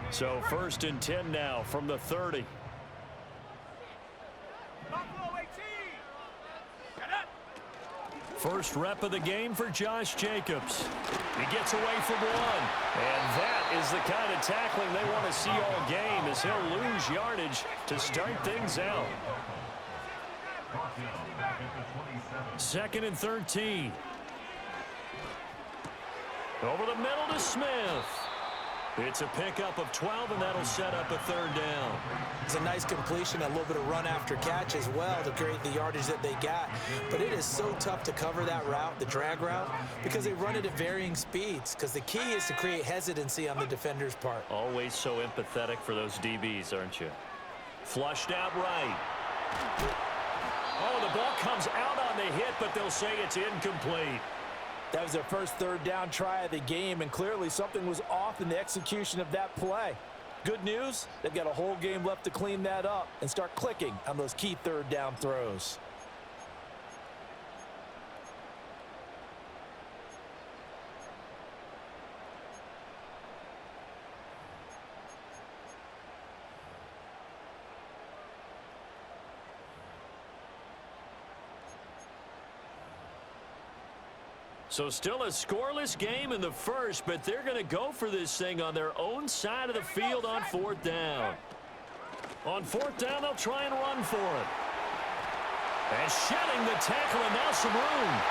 So 1st and 10 now from the 30. First rep of the game for Josh Jacobs. He gets away from one. And that is the kind of tackling they want to see all game, as he'll lose yardage to start things out. 2nd and 13. Over the middle to Smith. It's a pickup of 12, and that'll set up a 3rd down. It's a nice completion, a little bit of run after catch as well to create the yardage that they got. But it is so tough to cover that route, the drag route, because they run it at varying speeds. Because the key is to create hesitancy on the defender's part. Always so empathetic for those DBs, aren't you? Flushed out right. Oh, the ball comes out on the hit, but they'll say it's incomplete. That was their first 3rd down try of the game, and clearly something was off in the execution of that play. Good news, they've got a whole game left to clean that up and start clicking on those key 3rd down throws. So still a scoreless game in the first, but they're going to go for this thing on their own side of the field on 4th down. On 4th down, they'll try and run for it. And shedding the tackle, and now some room.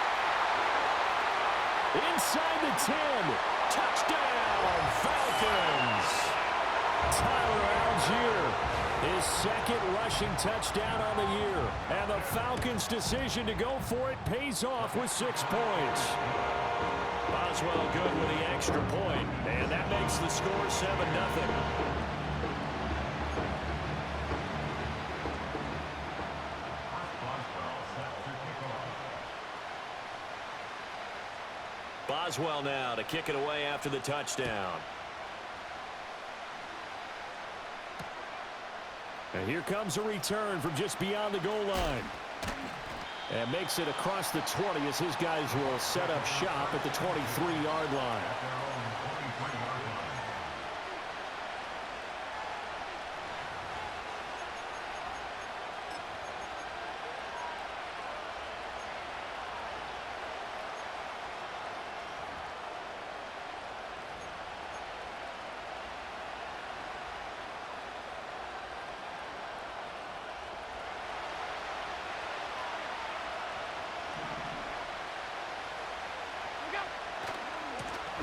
Inside the 10. Touchdown, Falcons. Tyler Algier, his 2nd rushing touchdown on the year. And the Falcons' decision to go for it pays off with 6 points. Boswell good with the extra point, and that makes the score 7-0. Boswell now to kick it away after the touchdown. And here comes a return from just beyond the goal line. And makes it across the 20 as his guys will set up shop at the 23-yard line.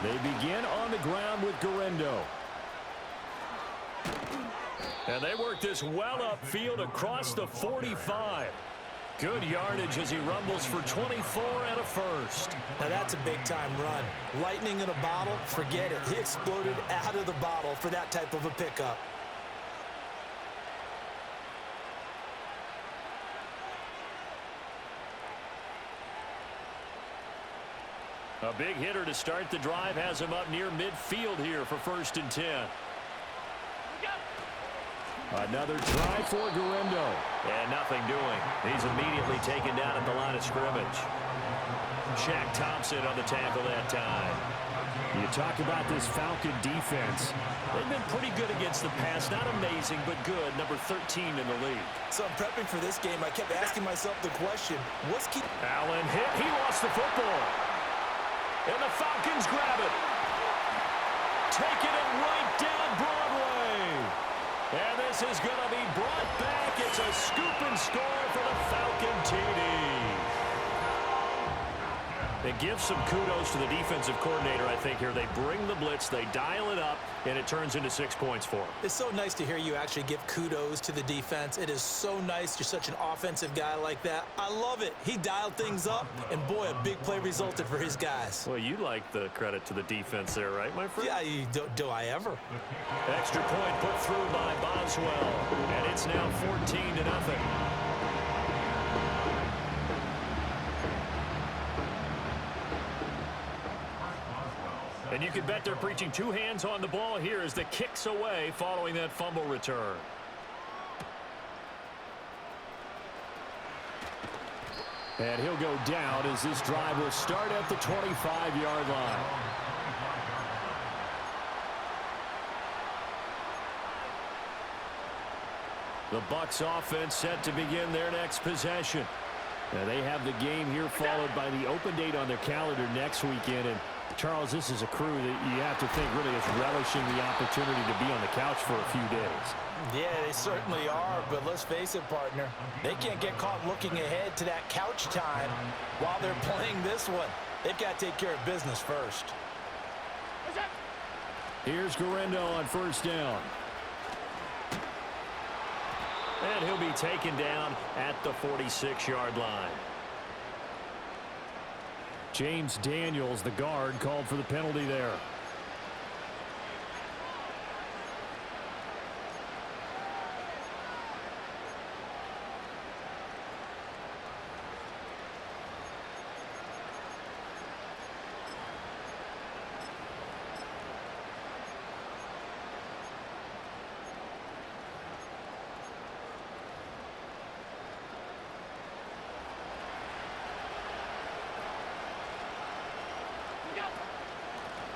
They begin on the ground with Guerendo. And they work this well upfield across the 45. Good yardage as he rumbles for 24 and a first. Now that's a big-time run. Lightning in a bottle, forget it. He exploded out of the bottle for that type of a pickup. A big hitter to start the drive has him up near midfield here for 1st and 10. Another try for Guerendo. And nothing doing. He's immediately taken down at the line of scrimmage. Shaq Thompson on the tackle that time. You talk about this Falcon defense. They've been pretty good against the pass. Not amazing, but good. Number 13 in the league. So I'm prepping for this game. I kept asking myself the question, what's keep... Allen hit. He lost the football. And the Falcons grab it. Taking it right down Broadway. And this is going to be brought back. It's a scoop and score for the Falcon TD. It gives some kudos to the defensive coordinator, I think, here. They bring the blitz, they dial it up, and it turns into 6 points for them. It's so nice to hear you actually give kudos to the defense. It is so nice. You're such an offensive guy like that. I love it. He dialed things up, and boy, a big play resulted for his guys. Well, you like the credit to the defense there, right, my friend? Yeah, do I ever? Extra point put through by Boswell, and it's now 14-0. And you can bet they're preaching two hands on the ball here as the kick's away following that fumble return. And he'll go down as this drive will start at the 25-yard line. The Bucs offense set to begin their next possession. Now they have the game here followed by the open date on their calendar next weekend. And Charles, this is a crew that you have to think really is relishing the opportunity to be on the couch for a few days. Yeah, they certainly are, but let's face it, partner. They can't get caught looking ahead to that couch time while they're playing this one. They've got to take care of business first. Here's Guerrero on first down. And he'll be taken down at the 46-yard line. James Daniels, the guard, called for the penalty there.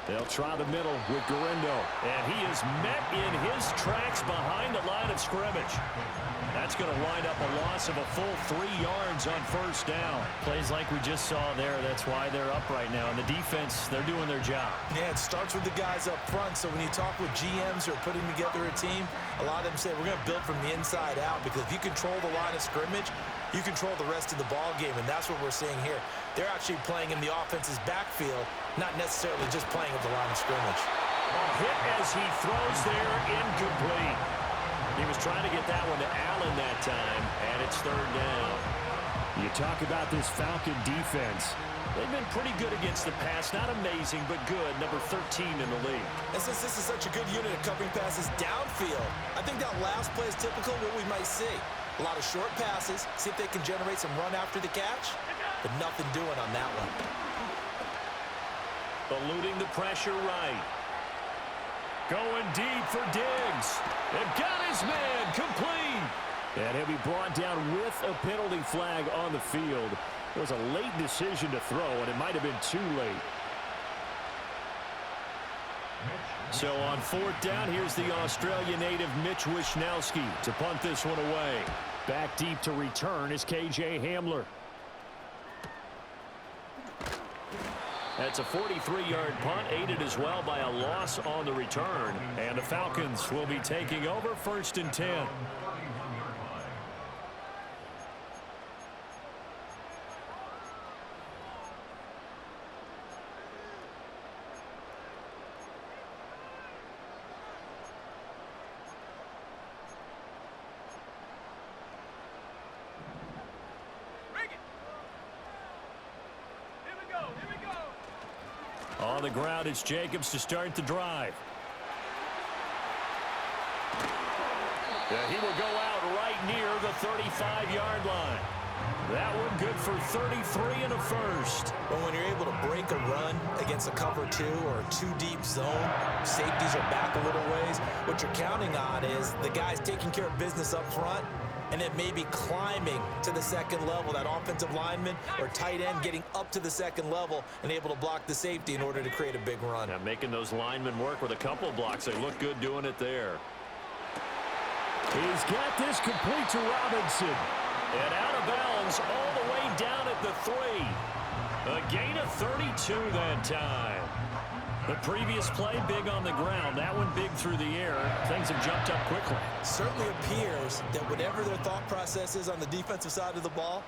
They'll try the middle with Guerrero, and he is met in his tracks behind the line of scrimmage. That's going to wind up a loss of a full 3 yards on first down. Plays like we just saw there. That's why they're up right now. And the defense, they're doing their job. Yeah, it starts with the guys up front. So when you talk with GMs who are putting together a team, a lot of them say we're going to build from the inside out, because if you control the line of scrimmage, you control the rest of the ball game, and that's what we're seeing here. They're actually playing in the offense's backfield, not necessarily just playing at the line of scrimmage. A hit as he throws there, incomplete. He was trying to get that one to Allen that time, and it's third down. You talk about this Falcon defense. They've been pretty good against the pass. Not amazing, but good. Number 13 in the league. And since this is such a good unit of covering passes downfield, I think that last play is typical of what we might see. A lot of short passes, see if they can generate some run after the catch, but nothing doing on that one. Eluding the pressure right. Going deep for Diggs. And got his man complete. And he'll be brought down with a penalty flag on the field. It was a late decision to throw, and it might have been too late. So on fourth down, here's the Australia native Mitch Wishnowsky to punt this one away. Back deep to return is KJ Hamler. That's a 43-yard punt, aided as well by a loss on the return. And the Falcons will be taking over first and 10. On the ground, it's Jacobs to start the drive. Yeah, he will go out right near the 35-yard line. That one good for 33 and a first. But when you're able to break a run against a cover 2 or a 2-deep zone, safeties are back a little ways. What you're counting on is the guys taking care of business up front, and then maybe climbing to the second level, that offensive lineman or tight end getting up to the second level and able to block the safety in order to create a big run. Now making those linemen work with a couple of blocks. They look good doing it there. He's got this complete to Robinson. And out of bounds all the way down at the 3. A gain of 32 that time. The previous play, big on the ground. That one big through the air. Things have jumped up quickly. Certainly appears that whatever their thought process is on the defensive side of the ball,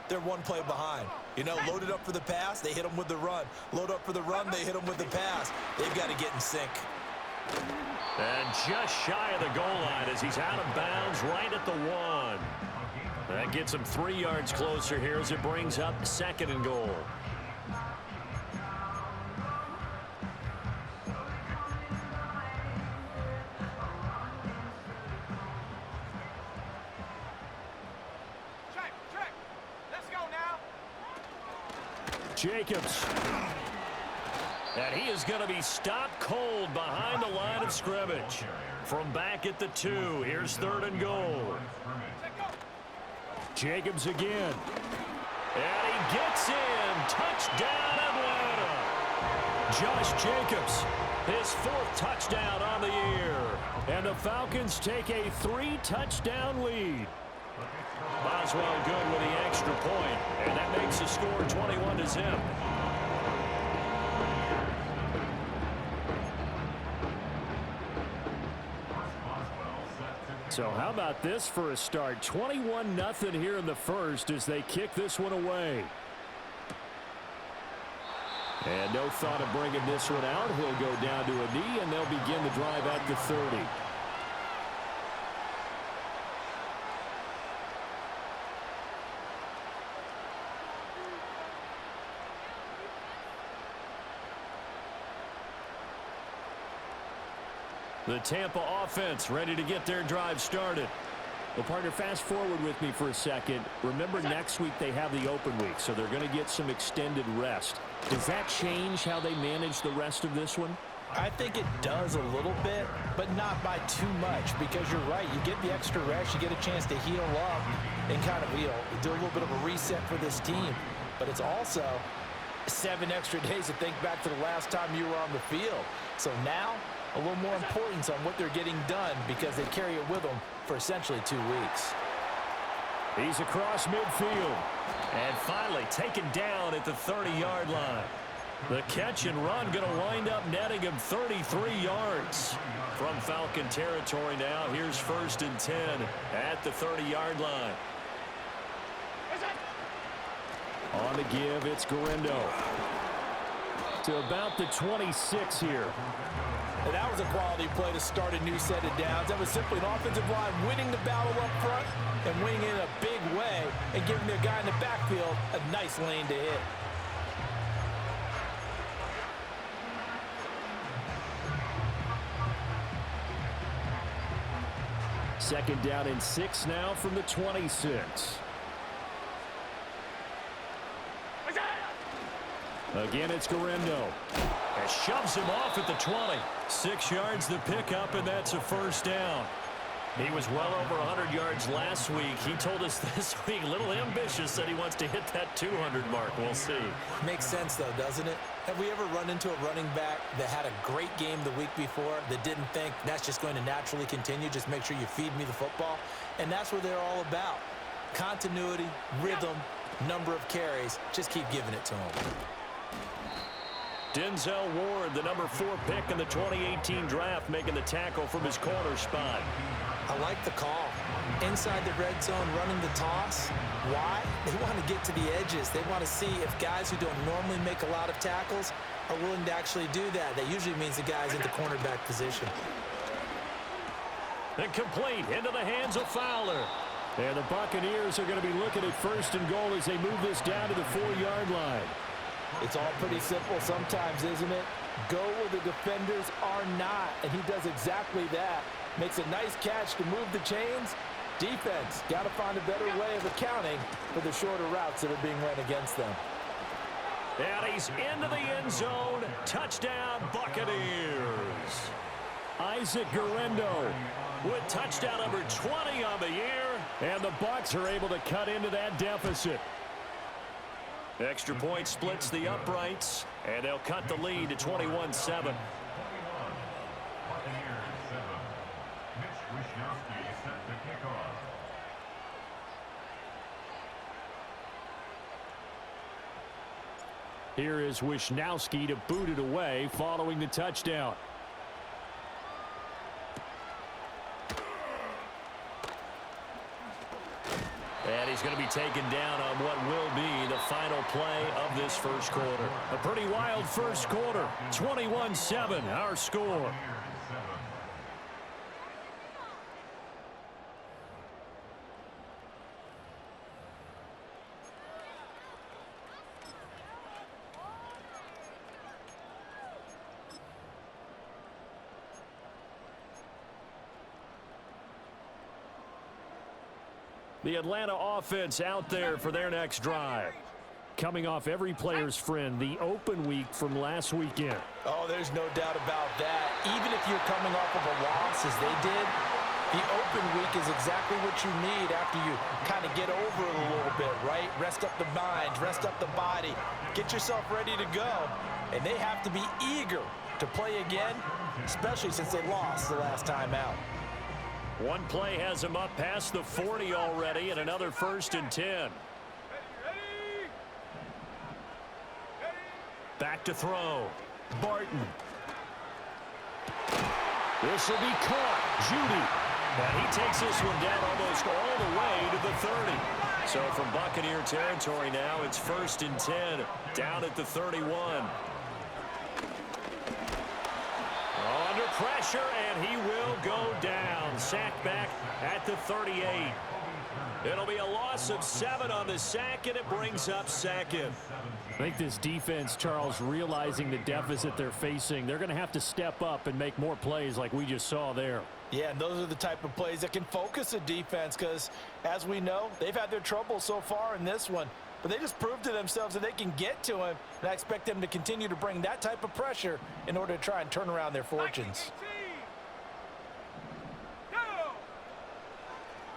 they're one play behind. You know, loaded up for the pass, they hit them with the run. Load up for the run, they hit them with the pass. They've got to get in sync. And just shy of the goal line as he's out of bounds right at the 1. That gets him 3 yards closer here as it brings up second and goal. Jacobs. And he is going to be stopped cold behind the line of scrimmage. From back at the 2, here's third and goal. Jacobs again. And he gets in. Touchdown, Atlanta. Josh Jacobs, his 4th touchdown on the year. And And the Falcons take a 3-touchdown lead. Boswell good with the extra point, and that makes the score 21-0. So how about this for a start? 21-0 here in the first as they kick this one away. And no thought of bringing this one out. He'll go down to a knee, and they'll begin the drive at the 30. The Tampa offense ready to get their drive started. Well, partner, fast forward with me for a second. Remember, next week they have the open week, so they're going to get some extended rest. Does that change how they manage the rest of this one? I think it does a little bit, but not by too much, because you're right. You get the extra rest, you get a chance to heal up and kind of, do a little bit of a reset for this team. But it's also 7 extra days to think back to the last time you were on the field. So now, a little more importance on what they're getting done because they carry it with them for essentially 2 weeks. He's across midfield. And finally taken down at the 30-yard line. The catch and run going to wind up netting him 33 yards. From Falcon territory now, here's 1st and 10 at the 30-yard line. On the give, it's Guerrero. To about the 26 here. And that was a quality play to start a new set of downs. That was simply an offensive line winning the battle up front and winning in a big way and giving their guy in the backfield a nice lane to hit. Second down and 6 now from the 26. Again, it's Guerrero. And shoves him off at the 20. 6 yards the pickup, and that's a 1st down. He was well over 100 yards last week. He told us this week, a little ambitious, that he wants to hit that 200 mark. We'll see. Makes sense, though, doesn't it? Have we ever run into a running back that had a great game the week before that didn't think that's just going to naturally continue? Just make sure you feed me the football. And that's what they're all about. Continuity, rhythm, number of carries. Just keep giving it to him. Denzel Ward, the number 4 pick in the 2018 draft, making the tackle from his corner spot. I like the call. Inside the red zone, running the toss. Why? They want to get to the edges. They want to see if guys who don't normally make a lot of tackles are willing to actually do that. That usually means the guy's in the cornerback position. And complete into the hands of Fowler. And the Buccaneers are going to be looking at 1st and goal as they move this down to the 4-yard line. It's all pretty simple sometimes, isn't it? Go where the defenders are not, and he does exactly that. Makes a nice catch to move the chains. Defense, got to find a better way of accounting for the shorter routes that are being run against them. And he's into the end zone. Touchdown, Buccaneers. Isaac Guerrero with touchdown number 20 on the year. And the Bucs are able to cut into that deficit. Extra point splits the uprights, and they'll cut the lead to 21-7. Here is Wishnowsky to boot it away following the touchdown. And he's going to be taken down on what will be the final play of this first quarter. A pretty wild first quarter. 21-7, our score. The Atlanta offense out there for their next drive. Coming off every player's friend, the open week from last weekend. Oh, there's no doubt about that. Even if you're coming off of a loss as they did, the open week is exactly what you need after you kind of get over it a little bit, right? Rest up the mind, rest up the body, get yourself ready to go. And they have to be eager to play again, especially since they lost the last time out. One play has him up past the 40 already, and another 1st and 10. Back to throw. Barton. This will be caught. Judy. And he takes this one down almost all the way to the 30. So from Buccaneer territory now, it's 1st and 10 down at the 31. Under pressure, and he will go down. Sacked back at the 38. It'll be a loss of 7 on the sack, and it brings up 2nd. I think this defense, Charles, realizing the deficit they're facing, they're going to have to step up and make more plays like we just saw there. Yeah, and those are the type of plays that can focus a defense because, as we know, they've had their trouble so far in this one. But they just proved to themselves that they can get to him, and I expect them to continue to bring that type of pressure in order to try and turn around their fortunes.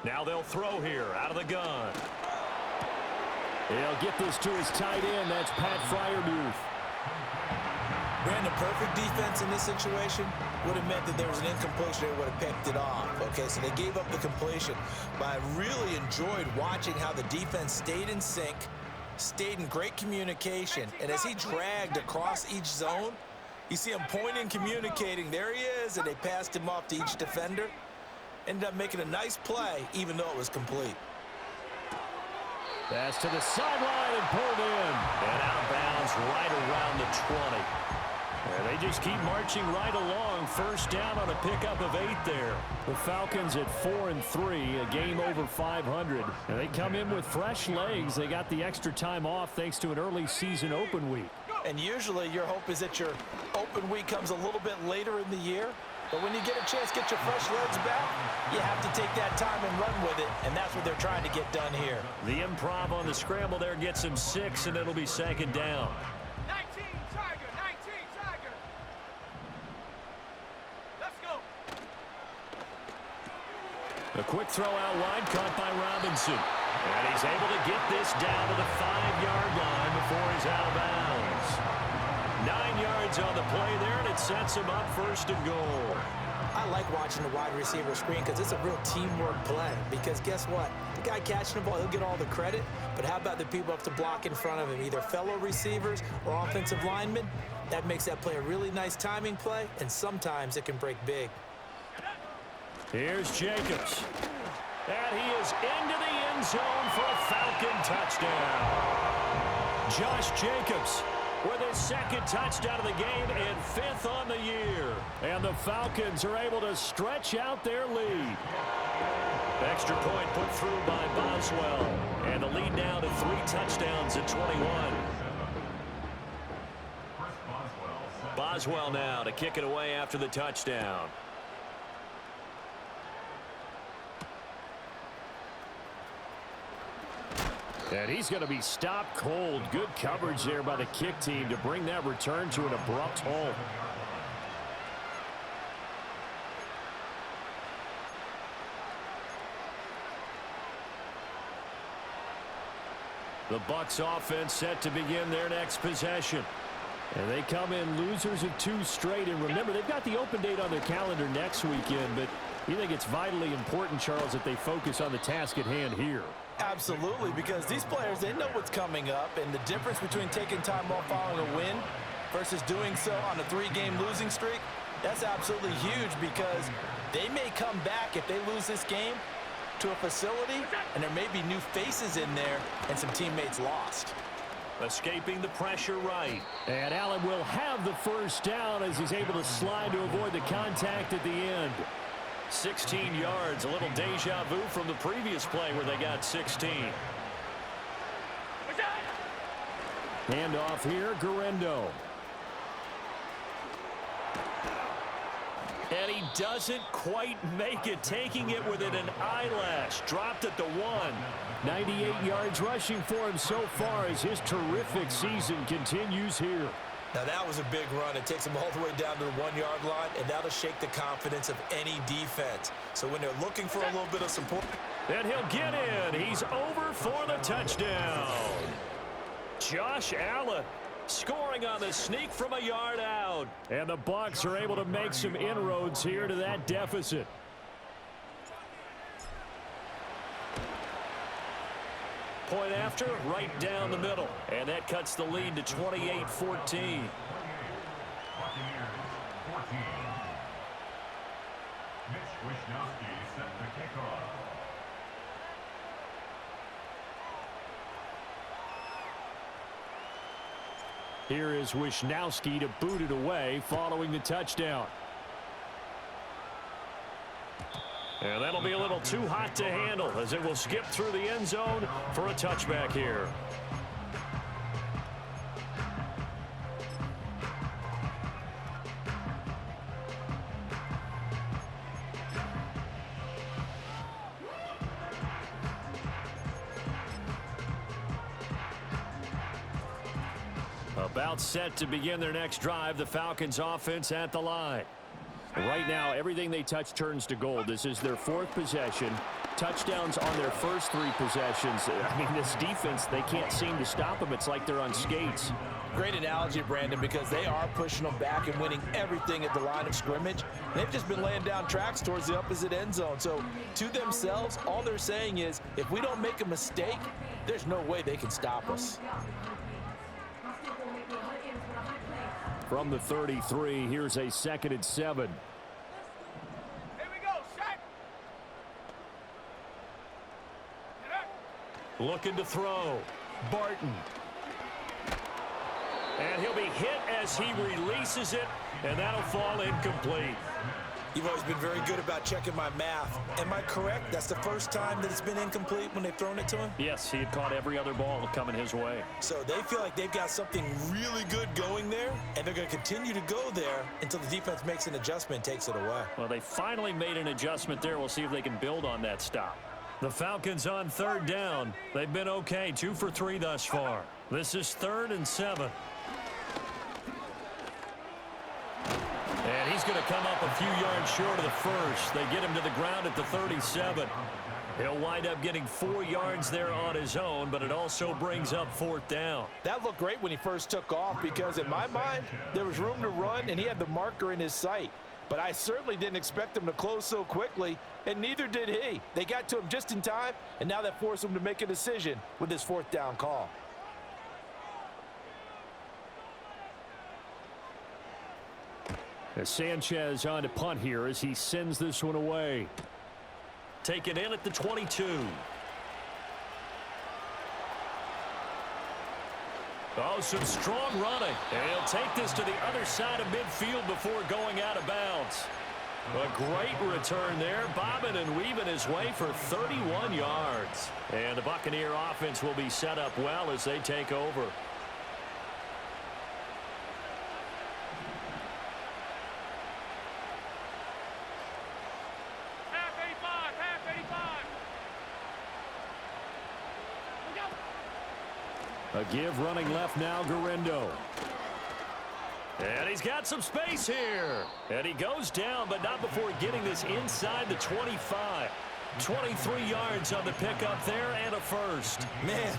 Now they'll throw here out of the gun. He'll get this to his tight end. That's Pat Freiermuth. Brandon, perfect defense in this situation would have meant that there was an incompletion. They would have picked it off. Okay, so they gave up the completion. But I really enjoyed watching how the defense stayed in sync, stayed in great communication. And as he dragged across each zone, you see him pointing, communicating. There he is, and they passed him off to each defender. Ended up making a nice play, even though it was complete. Pass to the sideline and pulled in. And out of bounds right around the 20. And they just keep marching right along. 1st down on a pickup of 8 there. The Falcons at 4-3, a game over 500. And they come in with fresh legs. They got the extra time off thanks to an early season open week. And usually your hope is that your open week comes a little bit later in the year. But when you get a chance to get your fresh legs back, you have to take that time and run with it, and that's what they're trying to get done here. The improv on the scramble there gets him 6, and it'll be 2nd down. 19 Tiger, 19 Tiger. Let's go. A quick throw out wide, caught by Robinson. And he's able to get this down to the 5-yard line before he's out of bounds. 9 yards on the play there, and it sets him up 1st and goal. I like watching the wide receiver screen because it's a real teamwork play. Because guess what? The guy catching the ball, he'll get all the credit. But how about the people up to block in front of him, either fellow receivers or offensive linemen? That makes that play a really nice timing play, and sometimes it can break big. Here's Jacobs. And he is into the end zone for a Falcon touchdown. Josh Jacobs with his 2nd touchdown of the game and 5th on the year. And the Falcons are able to stretch out their lead. Extra point put through by Boswell. And the lead now to 3 touchdowns at 21. Boswell now to kick it away after the touchdown. And he's going to be stopped cold. Good coverage there by the kick team to bring that return to an abrupt halt. The Bucs offense set to begin their next possession. And they come in losers of 2 straight. And remember, they've got the open date on their calendar next weekend. But you think it's vitally important, Charles, that they focus on the task at hand here? Absolutely, because these players, they know what's coming up, and the difference between taking time off following a win versus doing so on a 3-game losing streak, that's absolutely huge because they may come back if they lose this game to a facility, and there may be new faces in there and some teammates lost. Escaping the pressure right. And Allen will have the 1st down as he's able to slide to avoid the contact at the end. 16 yards, a little deja vu from the previous play where they got 16. Handoff here, Guerrero. And he doesn't quite make it, taking it within an eyelash. Dropped at the 1. 98 yards rushing for him so far as his terrific season continues here. Now that was a big run. It takes them all the way down to the 1-yard line, and that'll shake the confidence of any defense. So when they're looking for a little bit of support. And he'll get in. He's over for the touchdown. Josh Allen Scoring on the sneak from a yard out. And the Bucs are able to make some inroads here to that deficit. Point after, right down the middle. And that cuts the lead to 28-14. Here is Wishnowski to boot it away following the touchdown. And that'll be a little too hot to handle as it will skip through the end zone for a touchback here. About set to begin their next drive, the Falcons offense at the line. Right now, everything they touch turns to gold. This is their fourth possession. Touchdowns on their first three possessions. I mean, this defense, they can't seem to stop them. It's like they're on skates. Great analogy, Brandon, because they are pushing them back and winning everything at the line of scrimmage. They've just been laying down tracks towards the opposite end zone. So, to themselves, all they're saying is, if we don't make a mistake, there's no way they can stop us. From the 33, here's a 2nd and 7. Here we go, shot. Looking to throw. Barton. And he'll be hit as he releases it, and that'll fall incomplete. You've always been very good about checking my math. Am I correct? That's the first time that it's been incomplete when they've thrown it to him? Yes, he had caught every other ball coming his way. So they feel like they've got something really good going there, and they're going to continue to go there until the defense makes an adjustment and takes it away. Well, they finally made an adjustment there. We'll see if they can build on that stop. The Falcons on 3rd down. They've been okay, 2 for 3 thus far. This is 3rd and 7. And he's going to come up a few yards short of the first. They get him to the ground at the 37. He'll wind up getting 4 yards there on his own, but it also brings up 4th down. That looked great when he first took off because, in my mind, there was room to run, and he had the marker in his sight. But I certainly didn't expect him to close so quickly, and neither did he. They got to him just in time, and now that forced him to make a decision with his 4th down call. As Sanchez on to punt here as he sends this one away. Taken in at the 22. Oh, some strong running. And he'll take this to the other side of midfield before going out of bounds. A great return there, bobbing and weaving his way for 31 yards. And the Buccaneer offense will be set up well as they take over. A give running left now, Garindo. And he's got some space here. And he goes down, but not before getting this inside the 25. 23 yards on the pickup there and a first. Man,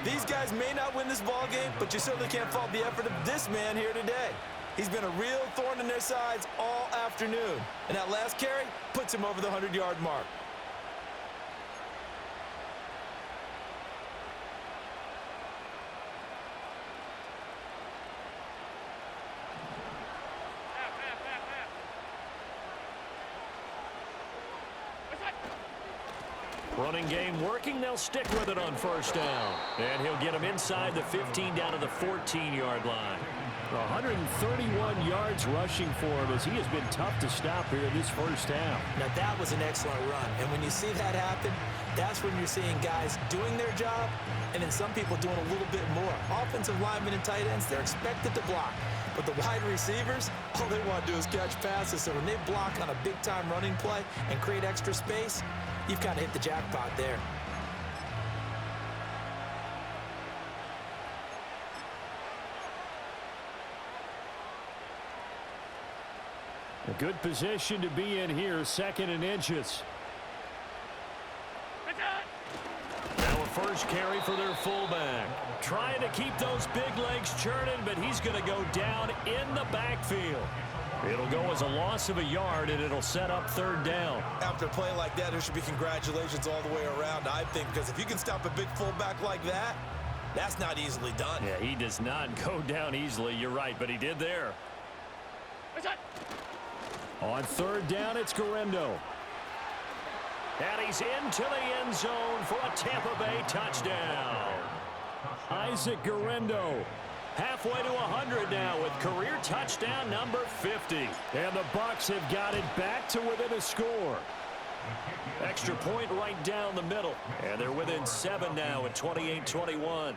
these guys may not win this ball game, but you certainly can't fault the effort of this man here today. He's been a real thorn in their sides all afternoon. And that last carry puts him over the 100-yard mark. Running game working. They'll stick with it on 1st down. And he'll get him inside the 15 down to the 14-yard line. 131 yards rushing for him as he has been tough to stop here in this first half. Now, that was an excellent run. And when you see that happen, that's when you're seeing guys doing their job and then some people doing a little bit more. Offensive linemen and tight ends, they're expected to block. But the wide receivers, all they want to do is catch passes. So when they block on a big-time running play and create extra space, you've kind of hit the jackpot there. A good position to be in here, 2nd and inches. Now a first carry for their fullback. Trying to keep those big legs churning, but he's going to go down in the backfield. It'll go as a loss of a yard, and it'll set up third down. After a play like that, there should be congratulations all the way around, I think, because if you can stop a big fullback like that, that's not easily done. Yeah, he does not go down easily. You're right, but he did there. On third down, it's Guerrero. And he's into the end zone for a Tampa Bay touchdown. Isaac Guerrero halfway to 100 now with career touchdown number 50. And the Bucs have got it back to within a score. Extra point right down the middle. And they're within 7 now at 28-21.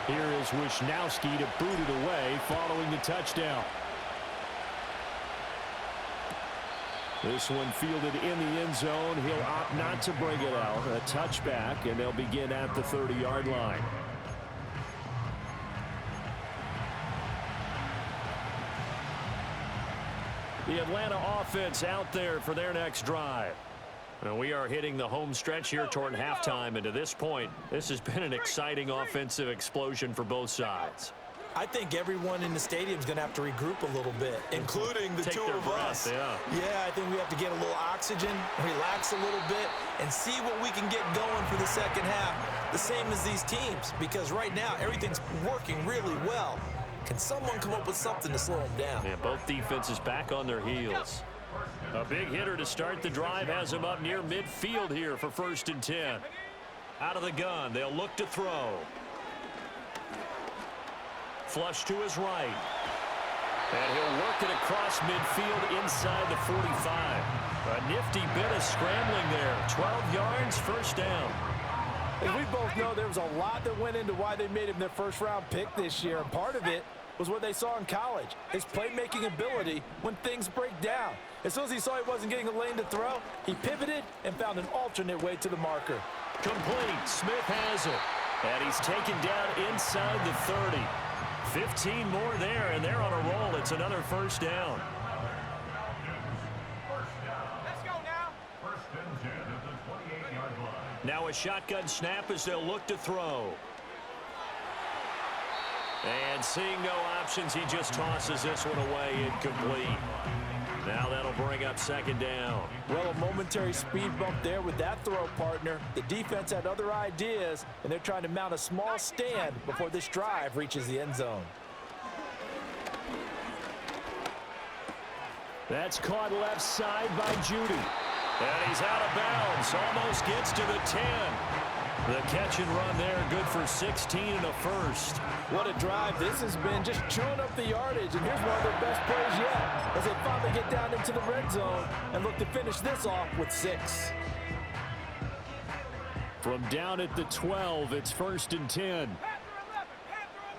Here is Wisnowski to boot it away following the touchdown. This one fielded in the end zone. He'll opt not to bring it out. A touchback, and they'll begin at the 30-yard line. The Atlanta offense out there for their next drive. And we are hitting the home stretch here toward halftime, and to this point, this has been an exciting offensive explosion for both sides. I think everyone in the stadium is going to have to regroup a little bit, including the two of us. Yeah, I think we have to get a little oxygen, relax a little bit, and see what we can get going for the second half, the same as these teams, because right now everything's working really well. Can someone come up with something to slow them down? Yeah, both defenses back on their heels. A big hitter to start the drive has him up near midfield here for 1st and 10. Out of the gun, they'll look to throw. Flush to his right. And he'll work it across midfield inside the 45. A nifty bit of scrambling there. 12 yards, first down. As we both know, there was a lot that went into why they made him their first-round pick this year. And part of it was what they saw in college, his playmaking ability when things break down. As soon as he saw he wasn't getting a lane to throw, he pivoted and found an alternate way to the marker. Complete. Smith has it. And he's taken down inside the 30. 15 more there, and they're on a roll. It's another first down. Let's go now. Now a shotgun snap as they'll look to throw. And seeing no options, he just tosses this one away, incomplete. Now that'll bring up second down. Well, a momentary speed bump there with that throw, partner. The defense had other ideas, and they're trying to mount a small stand before this drive reaches the end zone. That's caught left side by Judy. And he's out of bounds. Almost gets to the 10. The catch and run there, good for 16 and a first. What a drive this has been, just chewing up the yardage, and here's one of their best plays yet as they finally get down into the red zone and look to finish this off with 6. From down at the 12, it's 1st and 10. Panther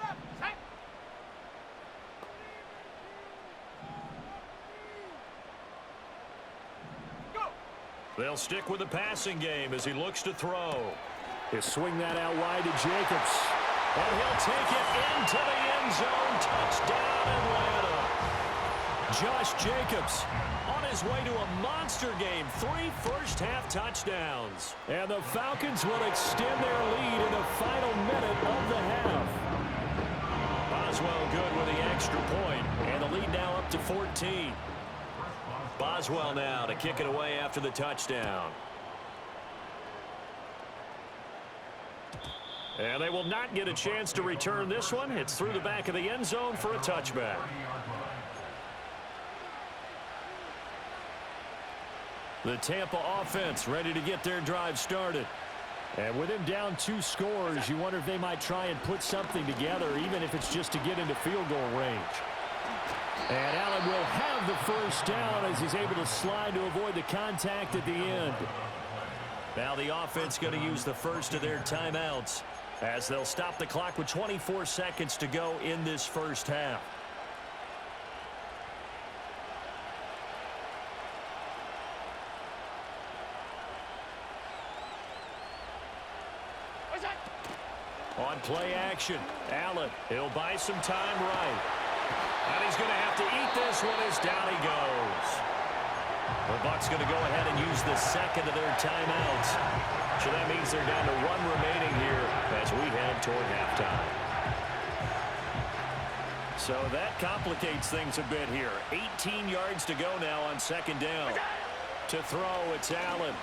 11. Set. Go. They'll stick with the passing game as he looks to throw. He'll swing that out wide to Jacobs. And he'll take it into the end zone. Touchdown, Atlanta. Josh Jacobs on his way to a monster game. 3 first-half touchdowns. And the Falcons will extend their lead in the final minute of the half. Boswell good with the extra point. And the lead now up to 14. Boswell now to kick it away after the touchdown. And they will not get a chance to return this one. It's through the back of the end zone for a touchback. The Tampa offense ready to get their drive started. And with him down 2 scores, you wonder if they might try and put something together, even if it's just to get into field goal range. And Allen will have the first down as he's able to slide to avoid the contact at the end. Now the offense going to use the first of their timeouts as they'll stop the clock with 24 seconds to go in this first half. What's that? On play action, Allen, he'll buy some time right. And he's going to have to eat this one as down he goes. The Bucs going to go ahead and use the second of their timeouts. So that means they're down to one remaining here as we head toward halftime. So that complicates things a bit here. 18 yards to go now on second down. To throw, it's Allen.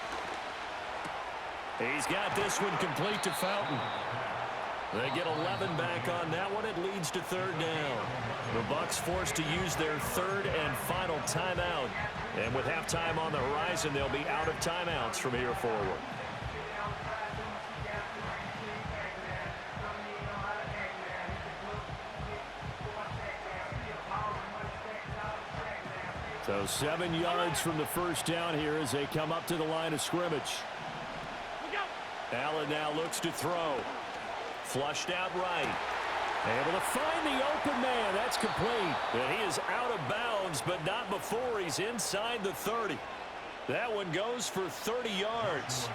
He's got this one complete to Fountain. They get 11 back on that one. It leads to third down. The Bucs forced to use their third and final timeout. And with halftime on the horizon, they'll be out of timeouts from here forward. So 7 yards from the first down here as they come up to the line of scrimmage. Allen now looks to throw. Flushed out right. Able to find the open man. That's complete. And he is out of bounds, but not before he's inside the 30. That one goes for 30 yards.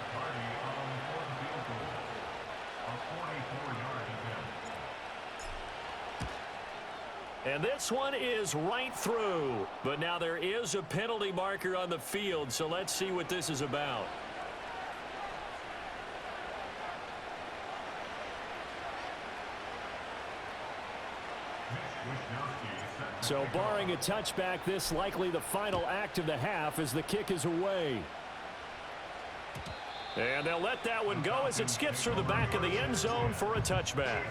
And this one is right through. But now there is a penalty marker on the field, so let's see what this is about. So barring a touchback, this likely the final act of the half as the kick is away. And they'll let that one go as it skips through the back of the end zone for a touchback.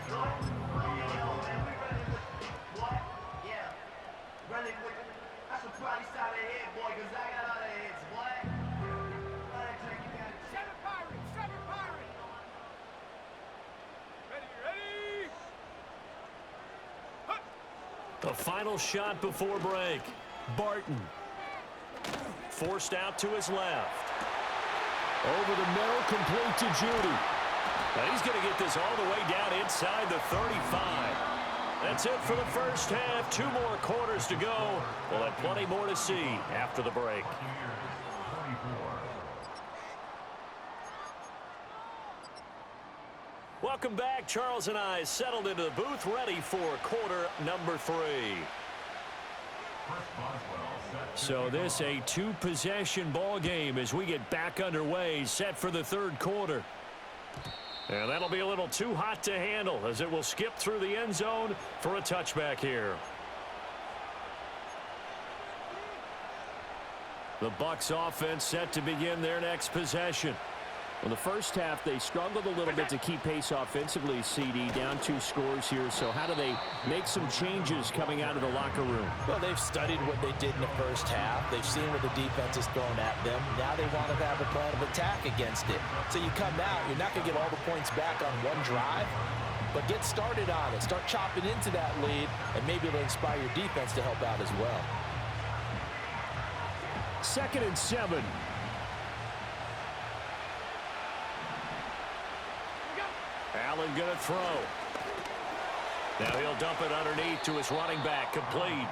The final shot before break. Barton. Forced out to his left. Over the middle, complete to Judy. And he's going to get this all the way down inside the 35. That's it for the first half. 2 more quarters to go. We'll have plenty more to see after the break. Welcome back. Charles and I settled into the booth, ready for quarter number 3. So this a 2-possession ball game as we get back underway, set for the third quarter. And that'll be a little too hot to handle as it will skip through the end zone for a touchback here. The Bucs offense set to begin their next possession. Well, the first half, they struggled a little bit to keep pace offensively, CD, down 2 scores here. So how do they make some changes coming out of the locker room? Well, they've studied what they did in the first half. They've seen what the defense is throwing at them. Now they want to have a plan of attack against it. So you come out, you're not going to get all the points back on one drive, but get started on it. Start chopping into that lead, and maybe it'll inspire your defense to help out as well. 2nd and 7. Allen going to throw. Now he'll dump it underneath to his running back, complete.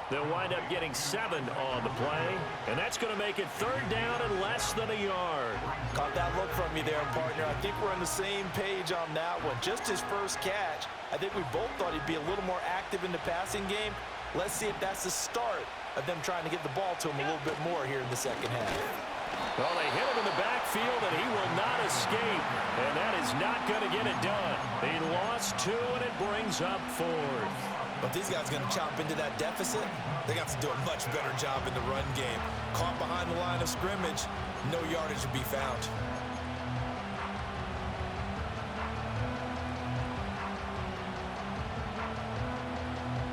They'll wind up getting 7 on the play, and that's going to make it third down and less than a yard. Caught that look from you there, partner. I think we're on the same page on that one. Just his first catch, I think we both thought he'd be a little more active in the passing game. Let's see if that's the start of them trying to get the ball to him a little bit more here in the second half. Well, they hit him in the backfield, and he will not escape. And that is not going to get it done. He lost 2, and it brings up 4th. But these guys are going to chop into that deficit. They got to do a much better job in the run game. Caught behind the line of scrimmage, no yardage to be found.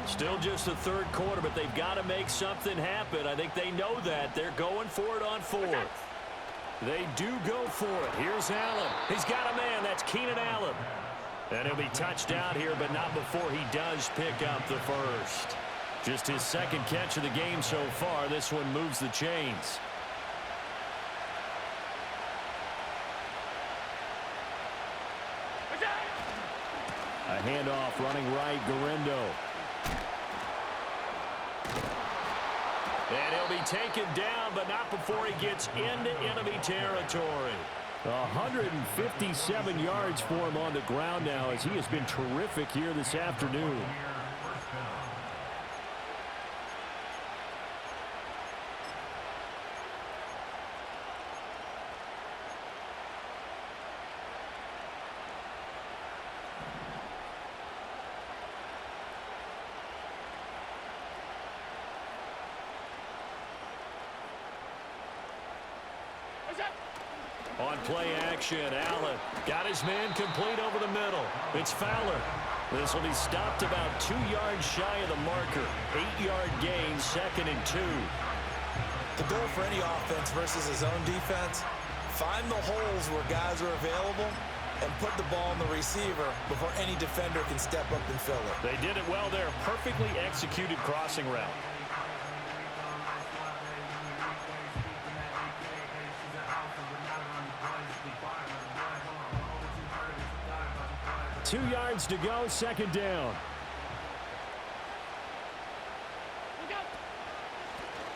Still just the third quarter, but they've got to make something happen. I think they know that. They're going for it on 4th. They do go for it. Here's Allen. He's got a man. That's Keenan Allen. And he'll be touched out here, but not before he does pick up the first. Just his 2nd catch of the game so far. This one moves the chains. A handoff running right, Garendo. And he'll be taken down, but not before he gets into enemy territory. 157 yards for him on the ground now as he has been terrific here this afternoon. on play action. Allen got his man complete over the middle. It's Fowler. This will be stopped about 2 yards shy of the marker. 8-yard gain, 2nd and 2. The goal for any offense versus his own defense, find the holes where guys are available and put the ball in the receiver before any defender can step up and fill it. They did it well there. Perfectly executed crossing route. Two yards to go, 2nd down.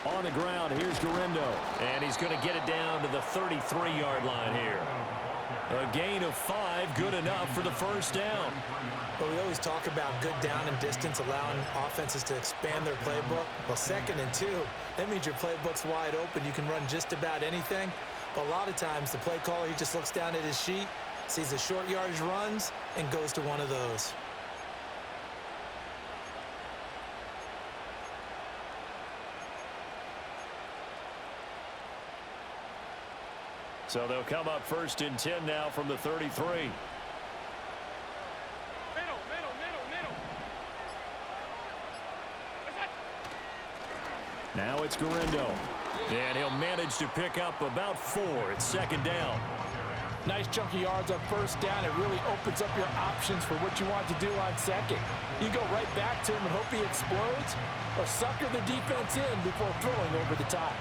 On the ground, here's Garindo. And he's going to get it down to the 33-yard line here. A gain of 5, good enough for the 1st down. But we always talk about good down and distance, allowing offenses to expand their playbook. Well, 2nd and 2, that means your playbook's wide open. You can run just about anything. But a lot of times, the play caller, he just looks down at his sheet, sees the short yardage runs, and goes to one of those. So they'll come up 1st and 10 now from the 33. Middle. Now it's Garindo. And he'll manage to pick up about 4. It's 2nd down. Nice chunky yards on 1st down. It really opens up your options for what you want to do on 2nd. You go right back to him and hope he explodes, or sucker the defense in before throwing over the top.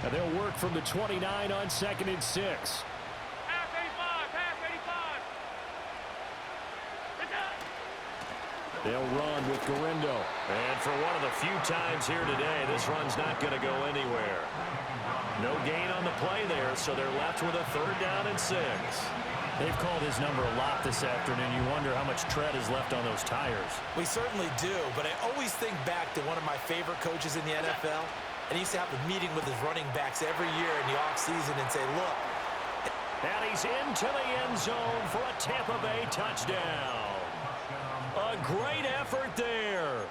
Now they'll work from the 29 on 2nd and 6. Pass 85. Pass 85. Good job. They'll run with Garindo. And for one of the few times here today, this run's not going to go anywhere. No gain on the play there, so they're left with a 3rd down and 6. They've called his number a lot this afternoon. You wonder how much tread is left on those tires. We certainly do, but I always think back to one of my favorite coaches in the NFL. And he used to have a meeting with his running backs every year in the offseason and say, look. And he's into the end zone for a Tampa Bay touchdown. A great effort there.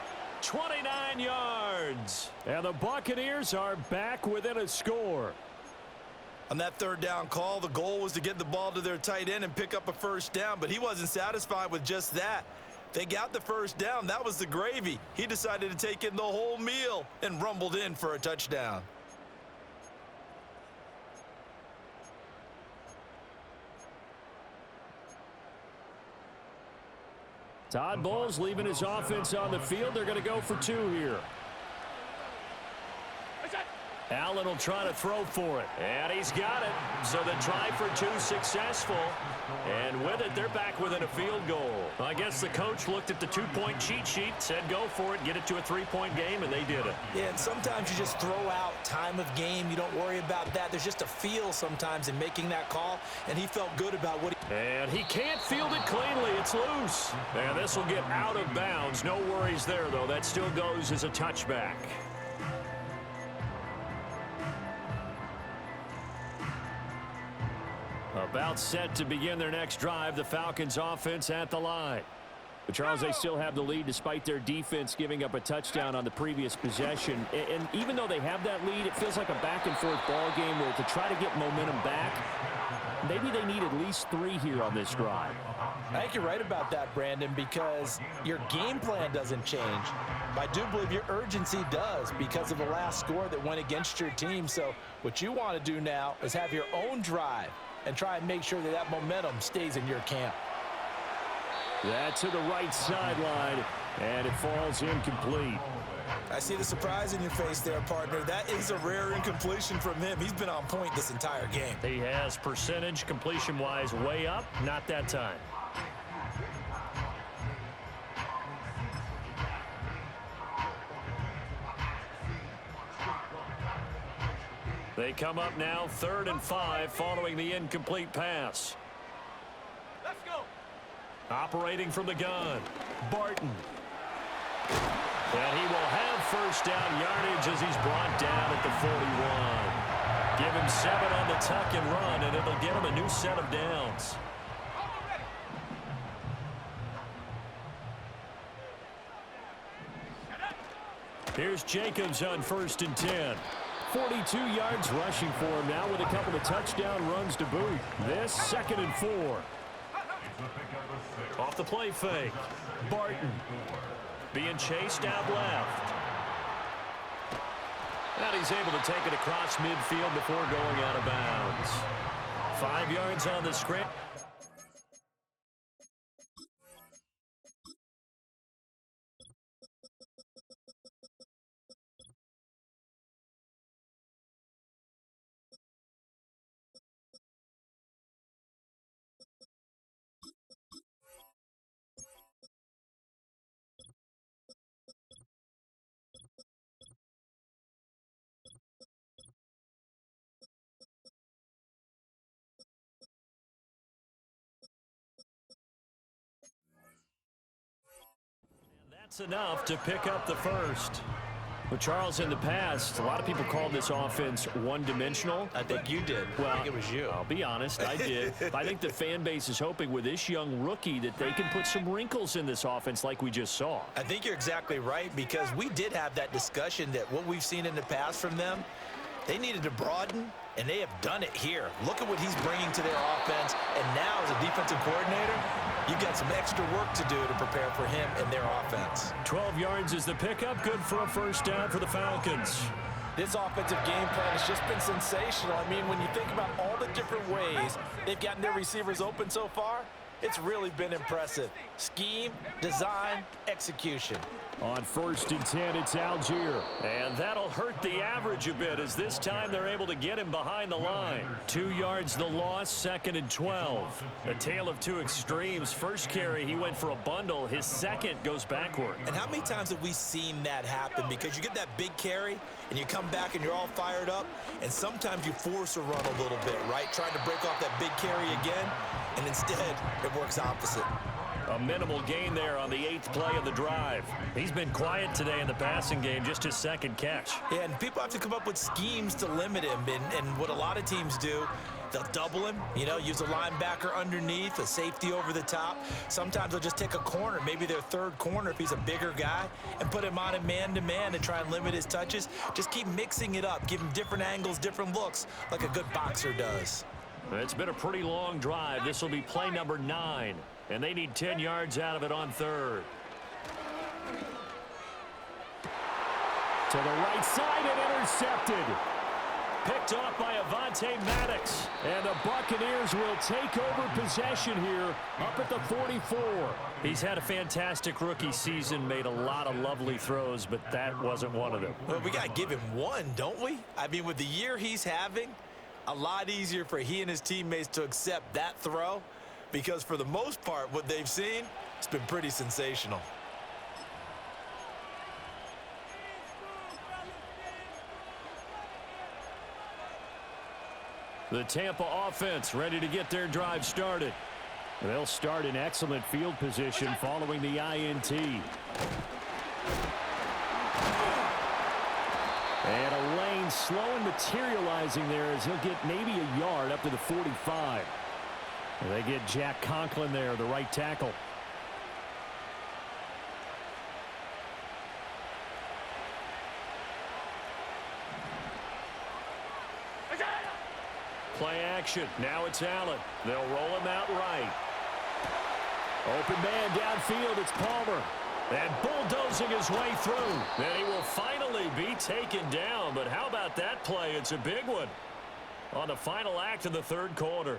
29 yards. And the Buccaneers are back within a score. On that 3rd down call, the goal was to get the ball to their tight end and pick up a 1st down, but he wasn't satisfied with just that. They got the 1st down. That was the gravy. He decided to take in the whole meal and rumbled in for a touchdown. Todd Bowles leaving his offense on the field. They're going to go for 2 here. Allen will try to throw for it. And he's got it. So the try for 2 successful. And with it, they're back within a field goal. I guess the coach looked at the 2-point cheat sheet, said go for it, get it to a 3-point game, and they did it. Yeah, and sometimes you just throw out time of game. You don't worry about that. There's just a feel sometimes in making that call, and he felt good about what he... And he can't field it cleanly. It's loose. And this will get out of bounds. No worries there, though. That still goes as a touchback. About set to begin their next drive. The Falcons offense at the line. But Charles, they still have the lead despite their defense giving up a touchdown on the previous possession. And even though they have that lead, it feels like a back-and-forth ball game where to try to get momentum back, maybe they need at least 3 here on this drive. I think you're right about that, Brandon, because your game plan doesn't change. But I do believe your urgency does because of the last score that went against your team. So what you want to do now is have your own drive and try and make sure that that momentum stays in your camp. That to the right sideline, and it falls incomplete. I see the surprise in your face there, partner. That is a rare incompletion from him. He's been on point this entire game. He has percentage completion-wise way up, not that time. They come up now 3rd and 5 following the incomplete pass. Let's go. Operating from the gun, Barton. And he will have 1st down yardage as he's brought down at the 41. Give him 7 on the tuck and run, and it'll get him a new set of downs. Here's Jacobs on 1st and 10. 42 yards rushing for him now with a couple of touchdown runs to boot. This 2nd and 4. Off the play fake. Barton being chased out left. And he's able to take it across midfield before going out of bounds. 5 yards on the script. That's enough to pick up the first. But Charles, in the past, a lot of people called this offense one-dimensional. I think you did. Well, I think it was you. I'll be honest, I did. I think the fan base is hoping with this young rookie that they can put some wrinkles in this offense like we just saw. I think you're exactly right, because we did have that discussion that what we've seen in the past from them, they needed to broaden, and they have done it here. Look at what he's bringing to their offense, and now as a defensive coordinator, you've got some extra work to do to prepare for him and their offense. 12 yards is the pickup, good for a first down for the Falcons. This offensive game plan has just been sensational. I mean, when you think about all the different ways they've gotten their receivers open so far, it's really been impressive. Scheme, design, execution. On 1st and 10, it's Algier. And that'll hurt the average a bit, as this time they're able to get him behind the line. 2 yards the loss, 2nd and 12. A tale of two extremes. First carry, he went for a bundle. His second goes backward. And how many times have we seen that happen? Because you get that big carry, and you come back and you're all fired up, and sometimes you force a run a little bit, right? Trying to break off that big carry again, and instead it works opposite. A minimal gain there on the 8th play of the drive. He's been quiet today in the passing game, just his second catch. Yeah, and people have to come up with schemes to limit him, and what a lot of teams do, they'll double him, use a linebacker underneath, a safety over the top. Sometimes they'll just take a corner, maybe their third corner if he's a bigger guy, and put him on a man-to-man and try and limit his touches. Just keep mixing it up, give him different angles, different looks, like a good boxer does. It's been a pretty long drive. This will be play number 9. And they need 10 yards out of it on 3rd. To the right side and intercepted. Picked off by Avonte Maddox. And the Buccaneers will take over possession here up at the 44. He's had a fantastic rookie season, made a lot of lovely throws, but that wasn't one of them. Well, we got to give him one, don't we? I mean, with the year he's having, a lot easier for he and his teammates to accept that throw, because for the most part, what they've seen, it's been pretty sensational. The Tampa offense ready to get their drive started. They'll start in excellent field position following the INT. And a lane slow and materializing there as he'll get maybe a yard up to the 45. And they get Jack Conklin there, the right tackle. Play action. Now it's Allen. They'll roll him out right. Open man downfield. It's Palmer. And bulldozing his way through. And he will finally be taken down. But how about that play? It's a big one on the final act of the 3rd quarter.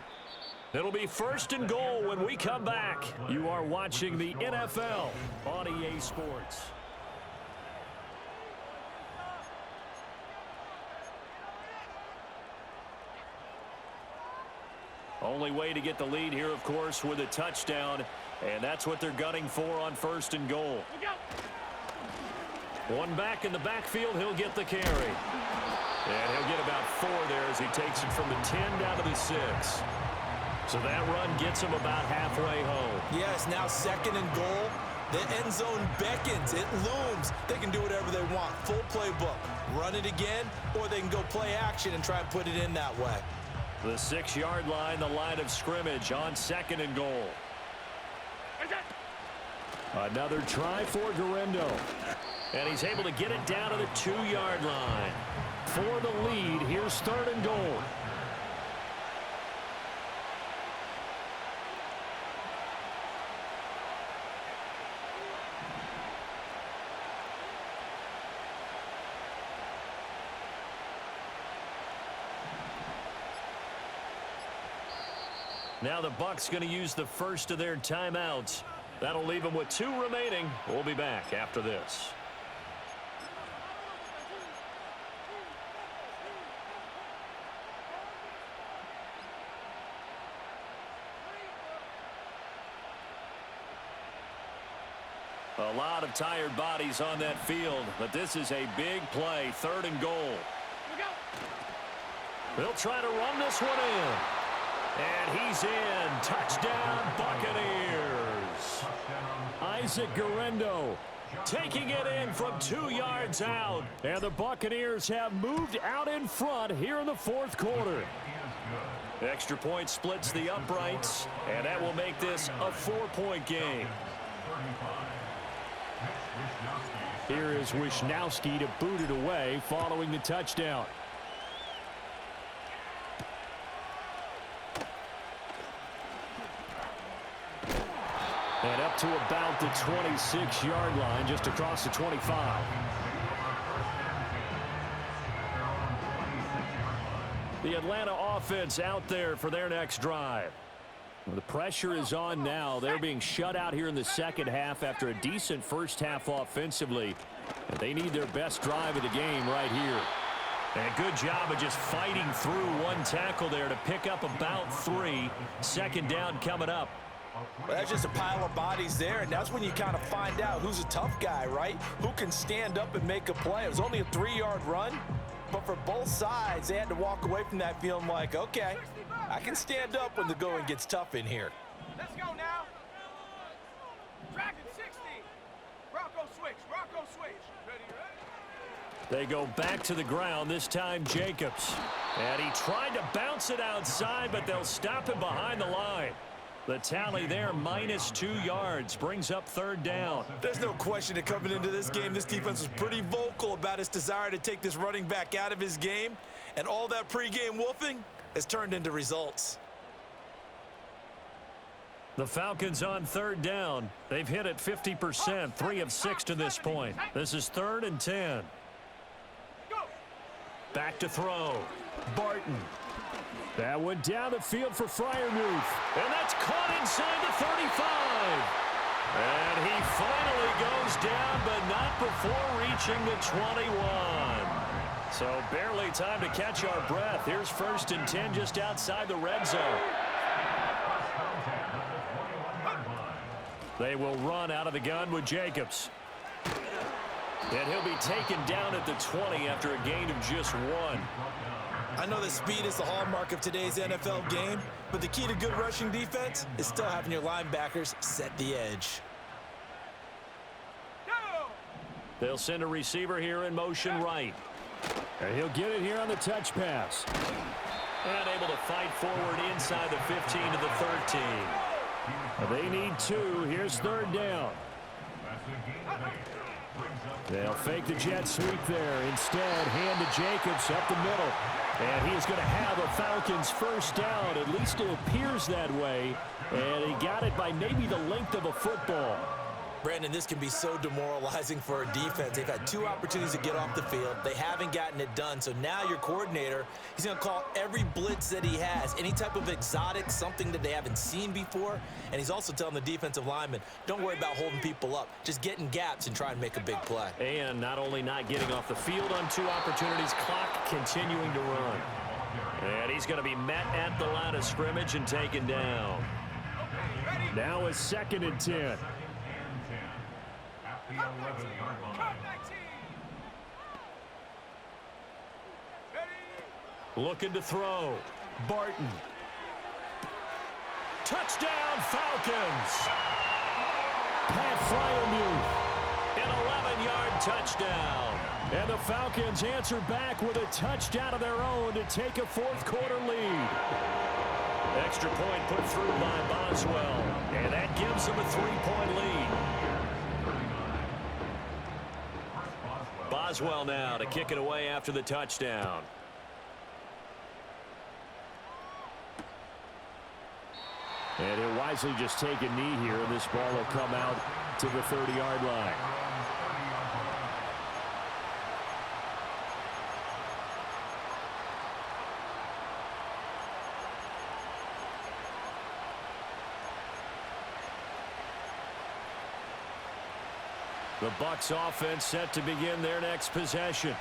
It'll be 1st and goal when we come back. You are watching the NFL on EA Sports. Only way to get the lead here, of course, with a touchdown. And that's what they're gunning for on 1st and goal. One back in the backfield, he'll get the carry. And he'll get about 4 there as he takes it from the 10 down to the 6. So that run gets him about halfway home. Yes, now 2nd and goal. The end zone beckons. It looms. They can do whatever they want. Full playbook. Run it again, or they can go play action and try and put it in that way. The 6-yard line, the line of scrimmage on 2nd and goal. Another try for Garendo. And he's able to get it down to the 2-yard line. For the lead, here's 3rd and goal. Now the Bucs going to use the first of their timeouts. That'll leave them with 2 remaining. We'll be back after this. A lot of tired bodies on that field, but this is a big play. 3rd and goal. They'll try to run this one in. And he's in. Touchdown, Buccaneers. Isaac Guerrero taking it in from 2 yards out. And the Buccaneers have moved out in front here in the 4th quarter. Extra point splits the uprights, and that will make this a 4-point game. Here is Wisnowski to boot it away following the touchdown. And up to about the 26-yard line, just across the 25. The Atlanta offense out there for their next drive. Well, the pressure is on now. They're being shut out here in the second half after a decent first half offensively. And they need their best drive of the game right here. And a good job of just fighting through one tackle there to pick up about 3. 2nd down coming up. Well, that's just a pile of bodies there, and that's when you kind of find out who's a tough guy, right? Who can stand up and make a play. It was only a 3-yard run, but for both sides, they had to walk away from that feeling like, okay, I can stand up when the going gets tough in here. Let's go now. Dragon 60. Rocco switch. Rocco switch. Ready, ready? They go back to the ground, this time Jacobs. And he tried to bounce it outside, but they'll stop him behind the line. The tally there, -2 yards, brings up 3rd down. There's no question that coming into this game, this defense was pretty vocal about its desire to take this running back out of his game. And all that pregame wolfing has turned into results. The Falcons on 3rd down. They've hit it 50%, 3 of 6 to this point. This is 3rd and 10. Back to throw. Barton. That went down the field for Freiermuth. And that's caught inside the 35. And he finally goes down, but not before reaching the 21. So barely time to catch our breath. Here's 1st and 10 just outside the red zone. They will run out of the gun with Jacobs. And he'll be taken down at the 20 after a gain of just 1. I know that speed is the hallmark of today's NFL game, but the key to good rushing defense is still having your linebackers set the edge. They'll send a receiver here in motion right. And he'll get it here on the touch pass. And able to fight forward inside the 15 to the 13. They need 2. Here's 3rd down. They'll fake the jet sweep there. Instead, hand to Jacobs up the middle. And he is going to have a Falcons 1st down. At least it appears that way. And he got it by maybe the length of a football. Brandon, this can be so demoralizing for a defense. They've had 2 opportunities to get off the field. They haven't gotten it done. So now your coordinator, he's going to call every blitz that he has, any type of exotic, something that they haven't seen before. And he's also telling the defensive linemen, don't worry about holding people up. Just get in gaps and try and make a big play. And not only not getting off the field on 2 opportunities, clock continuing to run. And he's going to be met at the line of scrimmage and taken down. Now it's 2nd and 10. Looking to throw. Barton. Touchdown, Falcons. Pat Freiermuth. An 11-yard touchdown. And the Falcons answer back with a touchdown of their own to take a 4th quarter lead. Extra point put through by Boswell. And that gives them a 3-point lead. Boswell now to kick it away after the touchdown. And he'll wisely just take a knee here, and this ball will come out to the 30-yard line. The Bucs offense set to begin their next possession.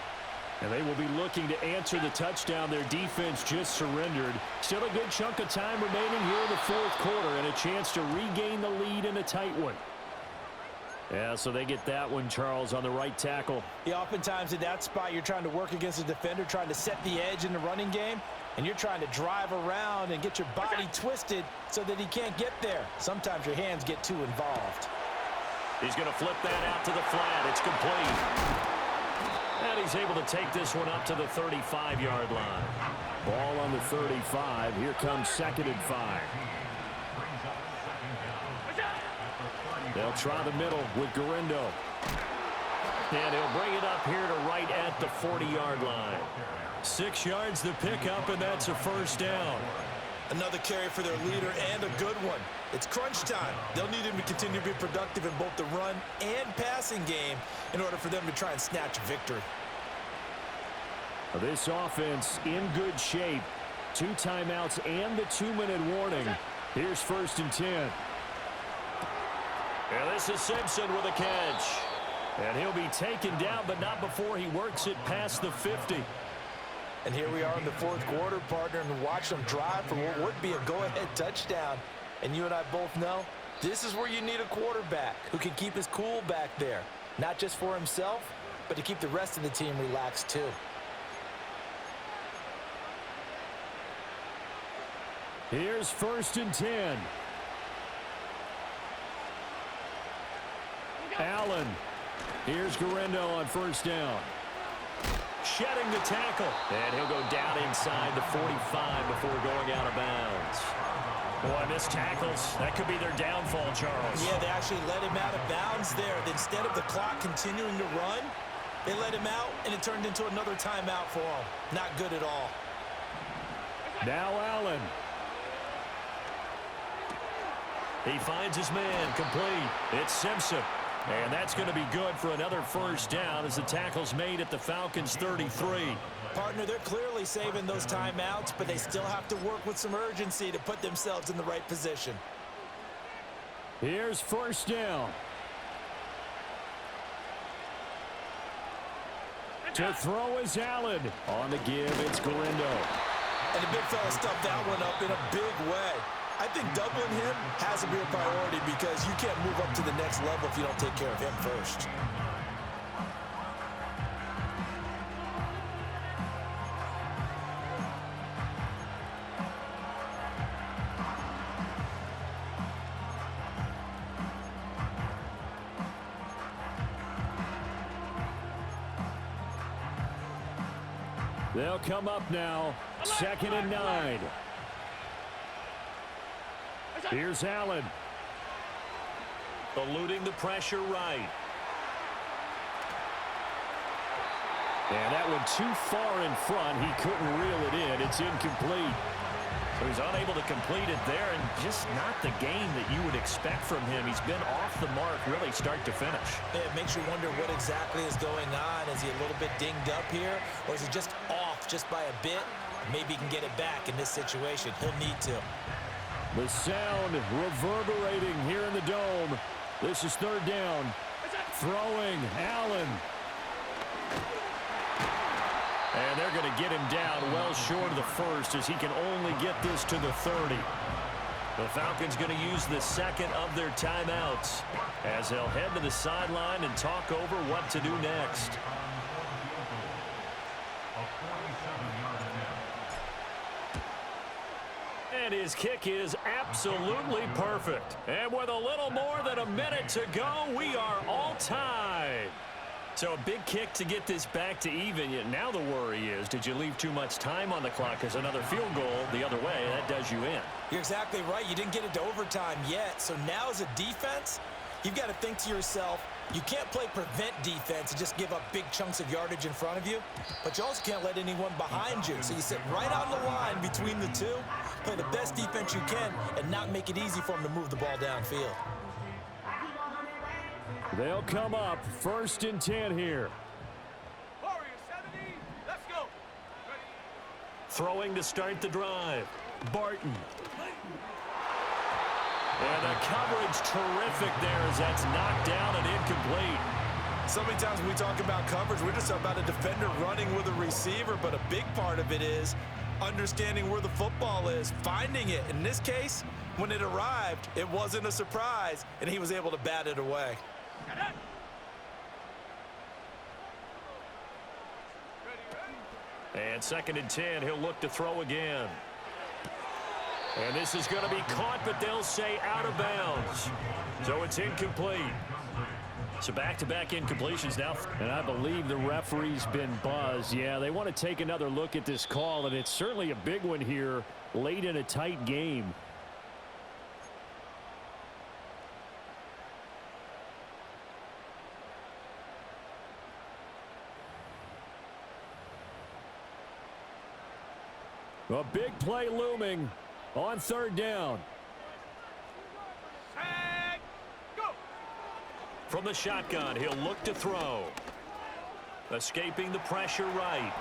And they will be looking to answer the touchdown their defense just surrendered. Still a good chunk of time remaining here in the fourth quarter and a chance to regain the lead in a tight one. Yeah, so they get that one, Charles, on the right tackle. Yeah, oftentimes in that spot, you're trying to work against a defender, trying to set the edge in the running game, and you're trying to drive around and get your body twisted so that he can't get there. Sometimes your hands get too involved. He's going to flip that out to the flat. It's complete. And he's able to take this one up to the 35-yard line. Ball on the 35. Here comes 2nd and 5. They'll try the middle with Garindo. And he'll bring it up here to right at the 40-yard line. 6 yards the pickup, and that's a first down. Another carry for their leader and a good one. It's crunch time. They'll need him to continue to be productive in both the run and passing game in order for them to try and snatch a victory. This offense in good shape. 2 timeouts and the 2-minute warning. Here's 1st and 10. And this is Simpson with a catch. And he'll be taken down, but not before he works it past the 50. And here we are in the fourth quarter, partner, and watch them drive for what would be a go-ahead touchdown. And you and I both know this is where you need a quarterback who can keep his cool back there. Not just for himself, but to keep the rest of the team relaxed too. Here's 1st and 10. Allen. Here's Garindo on 1st down. Shedding the tackle. And he'll go down inside the 45 before going out of bounds. Boy, missed tackles. That could be their downfall, Charles. Yeah, they actually let him out of bounds there. Instead of the clock continuing to run, they let him out, and it turned into another timeout for him. Not good at all. Now Allen. He finds his man complete. It's Simpson. And that's going to be good for another first down as the tackle's made at the Falcons' 33. Partner, they're clearly saving those timeouts, but they still have to work with some urgency to put themselves in the right position. Here's 1st down. To throw is Allen. On the give, it's Garindo. And the big fella stuffed that one up in a big way. I think doubling him has to be a priority because you can't move up to the next level if you don't take care of him first. They'll come up now. 2nd and 9. Here's Allen. Eluding the pressure right. And that one too far in front. He couldn't reel it in. It's incomplete. So he's unable to complete it there, and just not the game that you would expect from him. He's been off the mark really start to finish. It makes you wonder what exactly is going on. Is he a little bit dinged up here, or is he just off just by a bit? Maybe he can get it back in this situation. He'll need to. The sound reverberating here in the dome. This is 3rd down. Throwing, Allen. And they're going to get him down well short of the first as he can only get this to the 30. The Falcons going to use the 2nd of their timeouts as they'll head to the sideline and talk over what to do next. And his kick is absolutely perfect. And with a little more than a minute to go, we are all tied. So a big kick to get this back to even. Yet now the worry is, did you leave too much time on the clock? Because another field goal the other way, that does you in. You're exactly right. You didn't get it to overtime yet. So now as a defense, You've got to think to yourself, you can't play prevent defense and just give up big chunks of yardage in front of you, but you also can't let anyone behind you. So you sit right on the line between the two, play the best defense you can, and not make it easy for them to move the ball downfield. They'll come up 1st and 10 here. Warriors 70, let's go. Ready? Throwing to start the drive. Barton. And the coverage terrific there as that's knocked down and incomplete. So many times when we talk about coverage, we're just about a defender running with a receiver, but a big part of it is understanding where the football is, finding it. In this case, when it arrived, it wasn't a surprise, and he was able to bat it away. And 2nd and 10, he'll look to throw again. And this is going to be caught, but they'll say out of bounds. So it's incomplete. So back-to-back incompletions now. And I believe the referee's been buzzed. Yeah, they want to take another look at this call, and it's certainly a big one here late in a tight game. A big play looming on 3rd down. Tag, go. From the shotgun, he'll look to throw. Escaping the pressure right.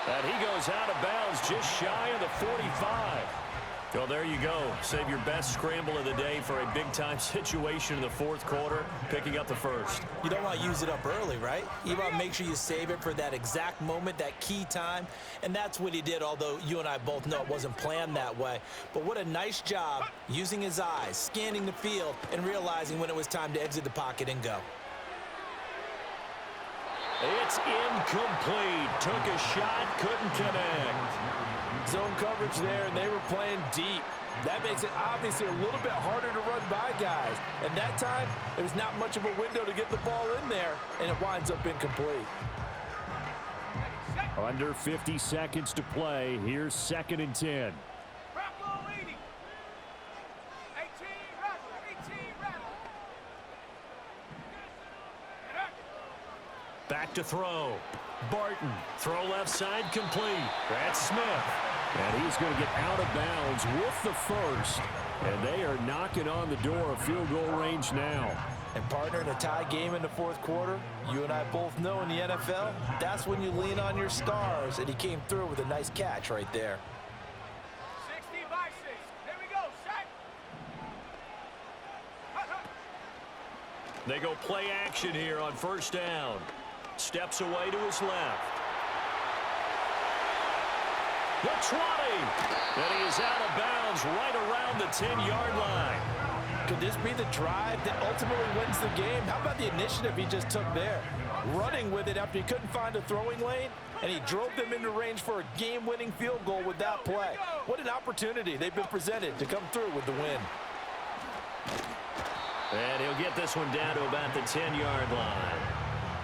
And he goes out of bounds just shy of the 45. Well, there you go. Save your best scramble of the day for a big-time situation in the 4th quarter, picking up the 1st. You don't want to use it up early, right? You want to make sure you save it for that exact moment, that key time, and that's what he did, although you and I both know it wasn't planned that way. But what a nice job using his eyes, scanning the field, and realizing when it was time to exit the pocket and go. It's incomplete. Took a shot, couldn't connect. Zone coverage there, and they were playing deep. That makes it obviously a little bit harder to run by guys. And that time, there's not much of a window to get the ball in there, and it winds up incomplete. Under 50 seconds to play. Here's 2nd and 10. Rattle 80. 18, rattle, 18, rattle. Back to throw. Barton. Throw left side complete. That's Smith. And he's going to get out of bounds with the 1st. And they are knocking on the door of field goal range now. And partner, in a tie game in the 4th quarter, you and I both know in the NFL, that's when you lean on your stars. And he came through with a nice catch right there. 60 by 6. There we go. Set. They go play action here on 1st down. Steps away to his left. The 20. And he is out of bounds right around the 10-yard line. Could this be the drive that ultimately wins the game? How about the initiative he just took there? Running with it after he couldn't find a throwing lane, and he drove them into range for a game-winning field goal with that play. What an opportunity they've been presented to come through with the win. And he'll get this one down to about the 10-yard line.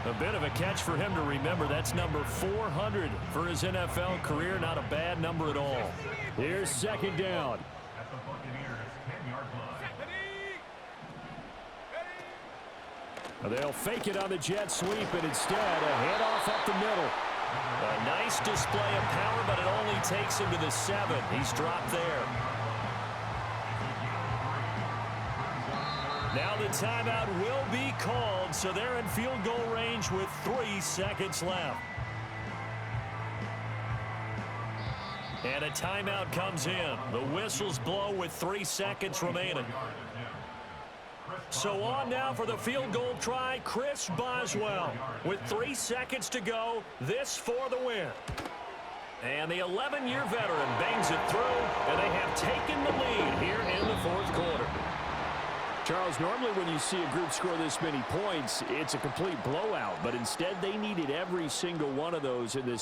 A bit of a catch for him to remember. That's number 400 for his NFL career. Not a bad number at all. Here's 2nd down. They'll fake it on the jet sweep, and instead a handoff up the middle. A nice display of power, but it only takes him to the 7. He's dropped there. Now the timeout will be called, so they're in field goal range with 3 seconds left. And a timeout comes in. The whistles blow with 3 seconds remaining. So on now for the field goal try, Chris Boswell. With 3 seconds to go, this for the win. And the 11-year veteran bangs it through, and they have taken the lead here in the 4th quarter. Charles, normally when you see a group score this many points, it's a complete blowout. But instead, they needed every single one of those in this